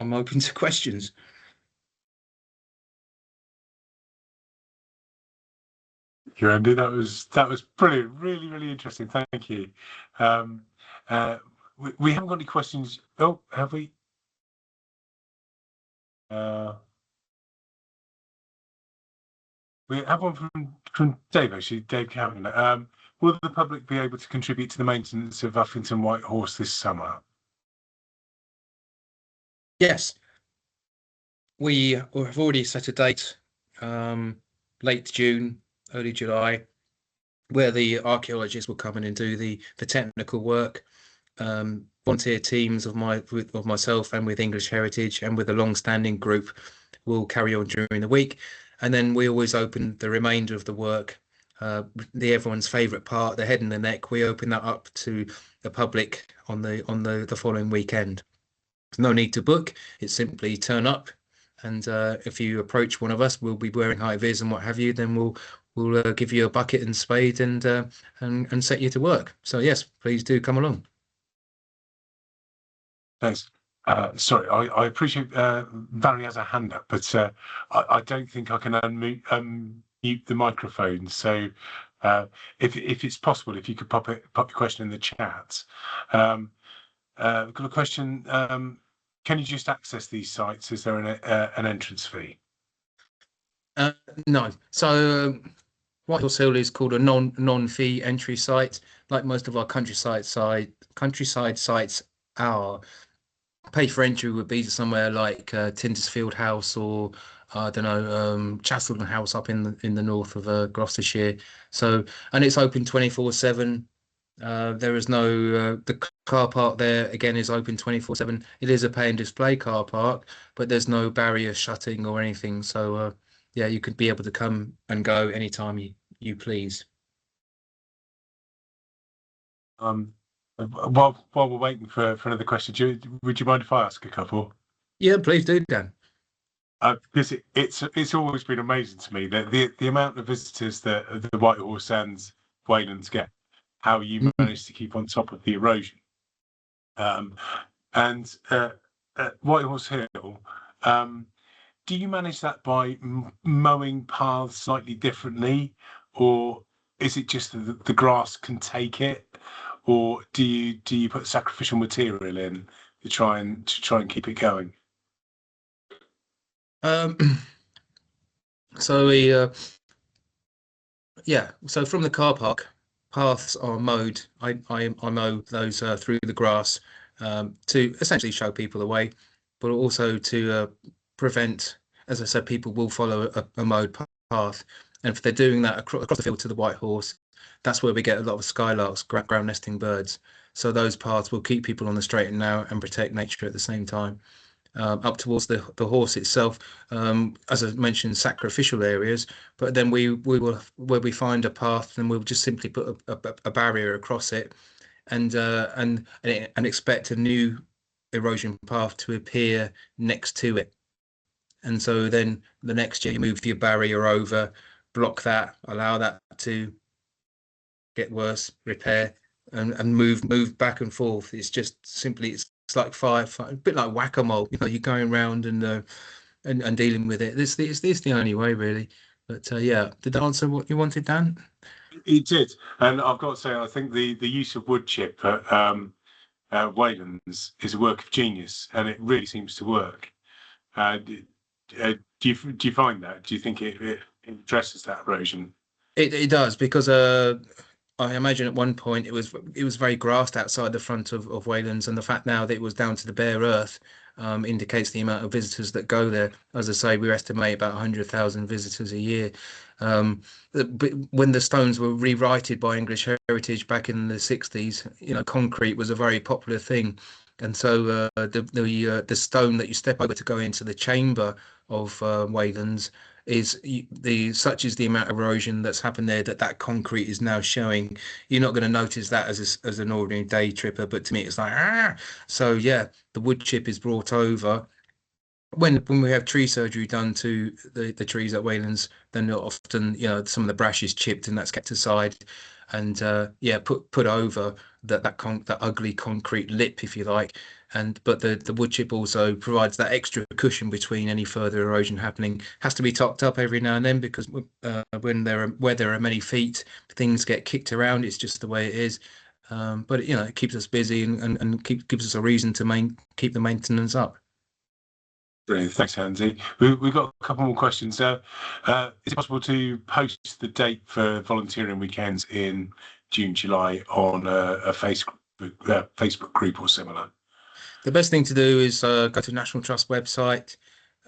I'm open to questions. Thank you, Andy. That was brilliant. Really, really interesting. Thank you. We haven't got any questions. Oh, have we? We have one from Dave, actually, Dave Cameron. Will the public be able to contribute to the maintenance of Uffington White Horse this summer? Yes. We have already set a date, late June, early July, where the archaeologists will come in and do the technical work. Volunteer teams of myself and with English Heritage and with a long-standing group will carry on during the week, and then we always open the remainder of the work, everyone's favourite part, the head and the neck. We open that up to the public on the following weekend. There's no need to book. It's simply turn up, and if you approach one of us, we'll be wearing high vis and what have you. Then we'll give you a bucket and spade and set you to work. So yes, please do come along. Thanks. Sorry, I appreciate Valerie has a hand up, but I don't think I can unmute the microphone. So if it's possible, if you could pop your question in the chat. I've got a question. Can you just access these sites? Is there an entrance fee? No. So White Horse Hill is called a non-fee entry site, like most of our countryside sites are. Pay for entry would be somewhere like Tintersfield House or I don't know, Chastleton House up in the north of Gloucestershire. So, and it's open 24/7. There is no the car park there again is open 24/7. It is a pay and display car park, but there's no barrier shutting or anything. So yeah, you could be able to come and go anytime you please. While we're waiting for another question, would you mind if I ask a couple? Yeah, please do, Dan. Because it's always been amazing to me that the amount of visitors that the White Horse and Waylands get, how you manage to keep on top of the erosion. And at White Horse Hill, do you manage that by mowing paths slightly differently, or is it just that the grass can take it? Or do you put sacrificial material in to try and keep it going? So yeah, so from the car park, paths are mowed. I mow those through the grass to essentially show people the way, but also to prevent, as I said, people will follow a mowed path. And if they're doing that across the field to the White Horse, that's where we get a lot of skylarks, ground nesting birds. So those paths will keep people on the straight and narrow and protect nature at the same time. Up towards the horse itself, as I mentioned, sacrificial areas. But then we will, where we find a path, then we'll just simply put a barrier across it, and expect a new erosion path to appear next to it. And so then the next year you move your barrier over, block that, allow that to get worse, repair, and move back and forth. It's just simply it's like fire, a bit like whack-a-mole. You're going around and dealing with it. This the only way really. But yeah, did that answer what you wanted, Dan? It did, and I've got to say, I think the use of wood chip at Waylands is a work of genius, and it really seems to work. Do you find that? Do you think it addresses that erosion? It does because I imagine at one point it was very grassed outside the front of Waylands, and the fact now that it was down to the bare earth indicates the amount of visitors that go there. As I say, we estimate about 100,000 visitors a year. But when the stones were rewrited by English Heritage back in the 60s, concrete was a very popular thing. And so the stone that you step over to go into the chamber of Waylands is such is the amount of erosion that's happened there that concrete is now showing. You're not going to notice that as an ordinary day tripper, but to me it's like ah. So yeah, the wood chip is brought over. When we have tree surgery done to the trees at Waylands, then often some of the brash is chipped and that's kept aside, and yeah, put over that ugly concrete lip, if you like. But the wood chip also provides that extra cushion between any further erosion happening. Has to be topped up every now and then because where there are many feet, things get kicked around. It's just the way it is. But it keeps us busy and gives us a reason to keep the maintenance up. Brilliant. Thanks, Andy. We've got a couple more questions. Is it possible to post the date for volunteering weekends in June, July on a Facebook group or similar? The best thing to do is go to the National Trust website,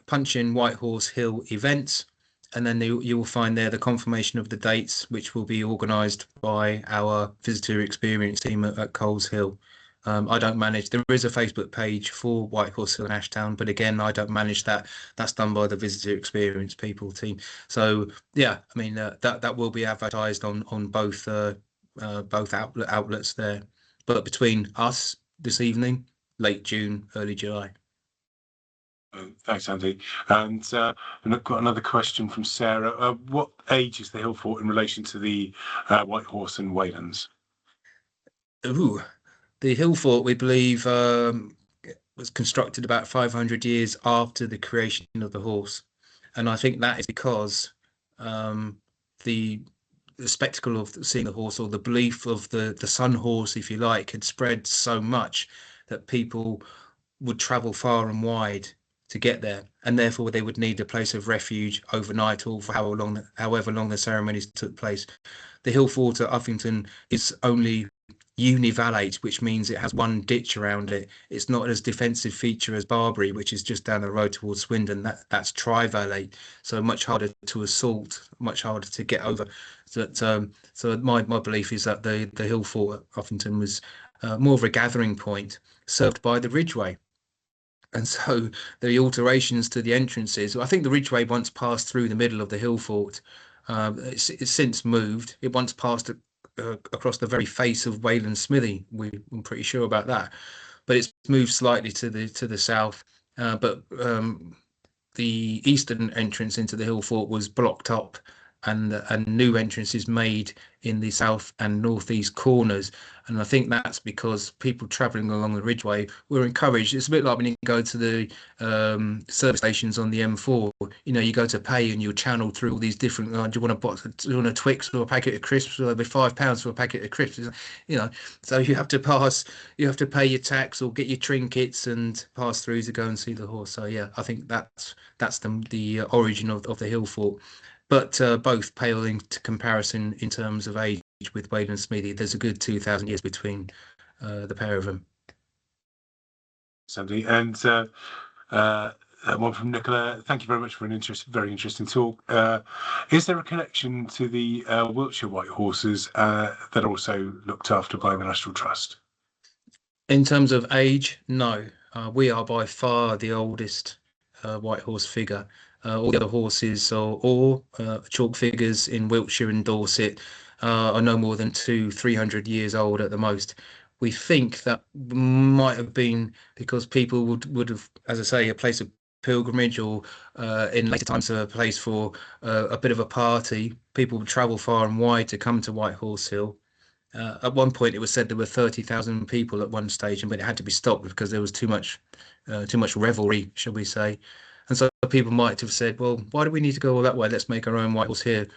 punch in White Horse Hill events, and then you will find there the confirmation of the dates, which will be organised by our visitor experience team at Coles Hill. I don't manage. There is a Facebook page for White Horse Hill and Ashtown, but again, I don't manage that. That's done by the visitor experience people team. So yeah, I mean that will be advertised on both outlets there. But between us this evening, late June, early July. Thanks, Andy. And I've got another question from Sarah. What age is the hill fort in relation to the White Horse and Waylands? Ooh, the hill fort, we believe, was constructed about 500 years after the creation of the horse. And I think that is because the the spectacle of seeing the horse, or the belief of the sun horse, if you like, had spread so much that people would travel far and wide to get there, and therefore they would need a place of refuge overnight or for however long the ceremonies took place. The hill fort at Uffington is only univallate, which means it has one ditch around it. It's not as defensive feature as Barbary, which is just down the road towards Swindon. That's trivallate, so much harder to assault, much harder to get over. So my belief is that the hill fort at Uffington was more of a gathering point served by the Ridgeway. And so the alterations to the entrances, I think the Ridgeway once passed through the middle of the hill fort. It's since moved. It once passed across the very face of Wayland Smithy. I'm pretty sure about that, but it's moved slightly to the south. But the eastern entrance into the hill fort was blocked up and new entrances made in the south and northeast corners. And I think that's because people travelling along the Ridgeway were encouraged. It's a bit like when you go to the service stations on the M4. You know, you go to pay and you're channeled through all these different. Do you want a box? Do you want a Twix or a packet of crisps? Or it'll be £5 for a packet of crisps. You know, so you have to pass. You have to pay your tax or get your trinkets and pass through to go and see the horse. So yeah, I think that's the origin of the hill fort. But both pale into comparison in terms of age with Wade and Smithy. There's a good 2,000 years between the pair of them. Sandy, and one from Nicola. Thank you very much for an very interesting talk. Is there a connection to the Wiltshire white horses that are also looked after by the National Trust? In terms of age, no. We are by far the oldest white horse figure. All the other horses or chalk figures in Wiltshire and Dorset are no more than 200-300 years old at the most. We think that might have been because people would have, as I say, a place of pilgrimage, or in later times a place for a bit of a party. People would travel far and wide to come to White Horse Hill. At one point, it was said there were 30,000 people at one stage, but it had to be stopped because there was too much revelry, shall we say. And so people might have said, well, why do we need to go all that way? Let's make our own white horse here,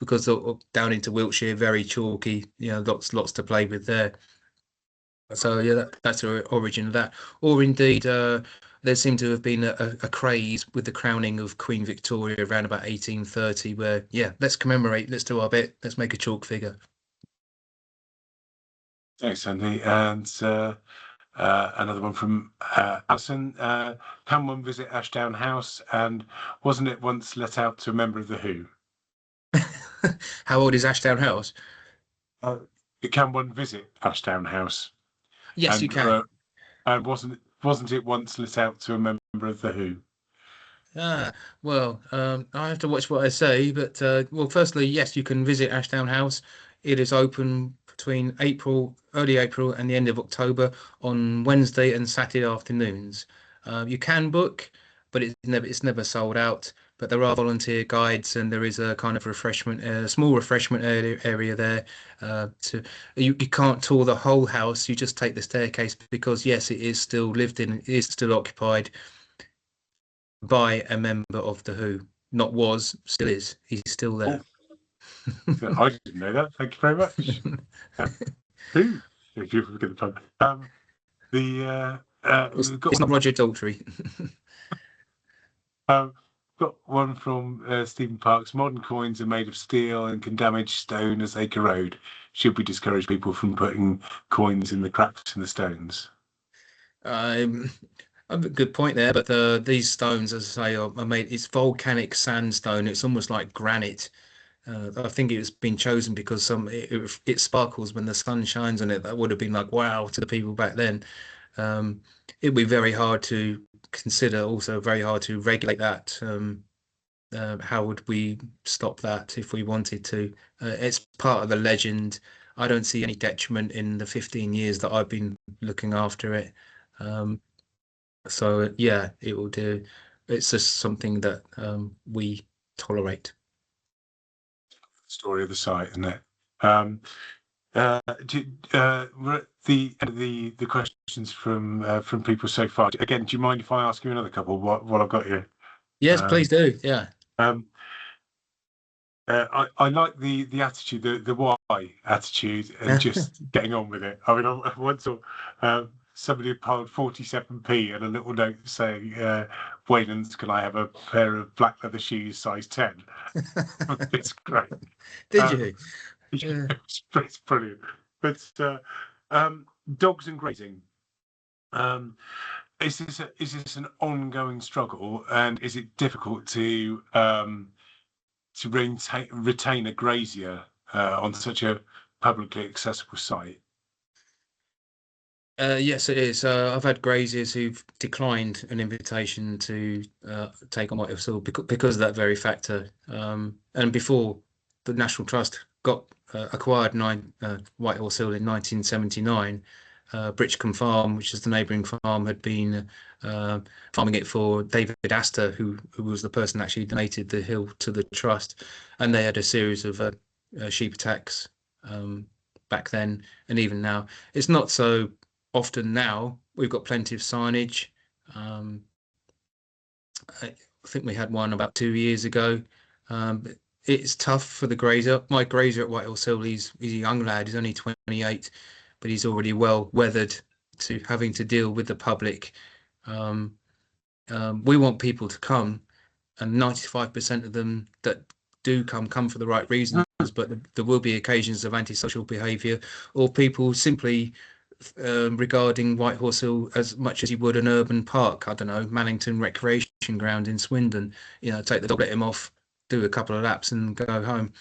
because down into Wiltshire, very chalky, you know, lots to play with there. So yeah, that's the origin of that. Or indeed, there seemed to have been a craze with the crowning of Queen Victoria around about 1830, where, yeah, let's commemorate, let's do our bit, let's make a chalk figure. Thanks, Andy. And another one from Alison. Can one visit Ashdown House? And wasn't it once let out to a member of the Who? How old is Ashdown House? Can one visit Ashdown House? Yes, you can. And wasn't it once let out to a member of the Who? Well, I have to watch what I say, but well, firstly, yes, you can visit Ashdown House. It is open between early April and the end of October on Wednesday and Saturday afternoons. You can book, but it's never sold out. But there are volunteer guides, and there is a kind of small refreshment area there. You can't tour the whole house. You just take the staircase because yes, it is still lived in. It is still occupied by a member of the Who. Not was, still is. He's still there. I didn't know that. Thank you very much. Who? If you forget the pun. It's not Roger Daltrey. Got one from Stephen Parks. Modern coins are made of steel and can damage stone as they corrode. Should we discourage people from putting coins in the cracks in the stones? A good point there, but these stones, as I say, are made. It's volcanic sandstone. It's almost like granite. I think it's been chosen because it sparkles when the sun shines on it. That would have been like wow to the people back then. It'd be very hard to consider, also very hard to regulate that. How would we stop that if we wanted to? It's part of the legend. I don't see any detriment in the 15 years that I've been looking after it. So yeah, it will do. It's just something that we tolerate. Story of the site, isn't it? We're at the end of the questions from people so far. Again, do you mind if I ask you another couple while I've got you? Yes, please do. Yeah. I like the attitude, the why attitude, and just getting on with it. I mean, I once saw somebody had piled 47p and a little note saying, Wayland's, can I have a pair of black leather shoes size 10? It's great. Did you? Yeah. It's brilliant. But dogs and grazing. Is this an ongoing struggle, and is it difficult to retain a grazier on such a publicly accessible site? Yes, it is. I've had graziers who've declined an invitation to take on White Horse Hill because of that very factor. And before the National Trust got acquired White Horse Hill in 1979, Britchcombe Farm, which is the neighbouring farm, had been farming it for David Astor, who was the person that actually donated the hill to the trust, and they had a series of sheep attacks back then, and even now. It's not so often now. We've got plenty of signage. I think we had one about 2 years ago. It's tough for the grazer. My grazer at Whitehorse Hill, he's a young lad. He's only 28, but he's already well weathered to having to deal with the public. We want people to come, and 95% of them that do come for the right reasons, but there will be occasions of antisocial behaviour or people simply regarding Whitehorse Hill as much as you would an urban park. I don't know, Mannington Recreation Ground in Swindon. Take the dog, let him off, do a couple of laps and go home.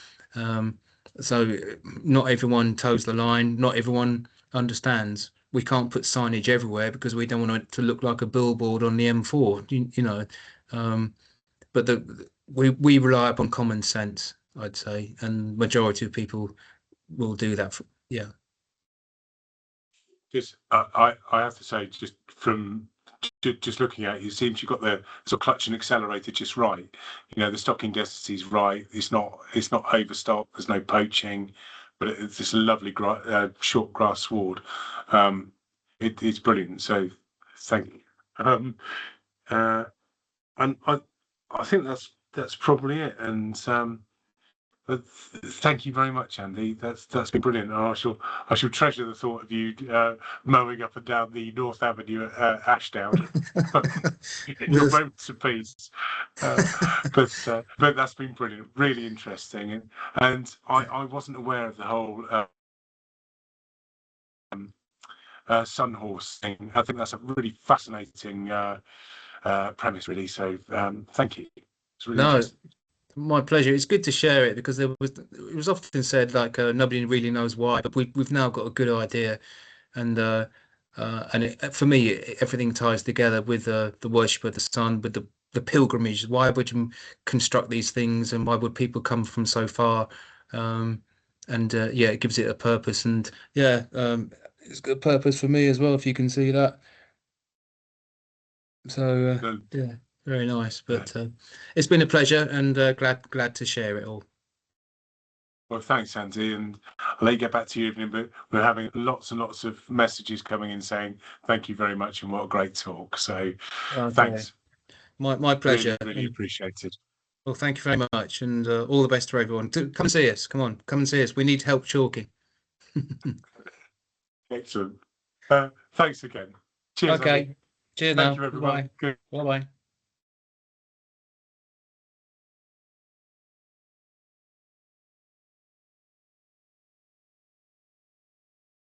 So not everyone toes the line. Not everyone understands. We can't put signage everywhere because we don't want it to look like a billboard on the M4. But we rely upon common sense, I'd say, and majority of people will do that. Yeah. Just I have to say, just from just looking at it, it seems you've got the sort of clutch and accelerator just right. The stocking density is right. It's not overstocked. There's no poaching, but it's this lovely short grass sward. It's brilliant. So thank you. And I think that's probably it. And but thank you very much, Andy. That's been brilliant. And I shall treasure the thought of you mowing up and down the North Avenue at Ashdown in your moments of peace. But that's been brilliant, really interesting. And I wasn't aware of the whole sun horse thing. I think that's a really fascinating premise, really. So thank you. It's really interesting. My pleasure. It's good to share it because it was often said like nobody really knows why, but we've now got a good idea, and for me everything ties together with the worship of the sun, with the pilgrimage. Why would you construct these things, and why would people come from so far? It gives it a purpose, and it's got a purpose for me as well, if you can see that. So yeah. Very nice, but it's been a pleasure, and glad to share it all. Well, thanks, Andy, and I'll let you get back to your evening, but we're having lots and lots of messages coming in saying thank you very much and what a great talk. So thanks. My pleasure. Really appreciated. Well, thank you very much, and all the best to everyone. Come and see us. Come on, come and see us. We need help chalking. Excellent. Thanks again. Cheers. Okay. Andy. Cheers. Thank now. you, everyone. Bye bye.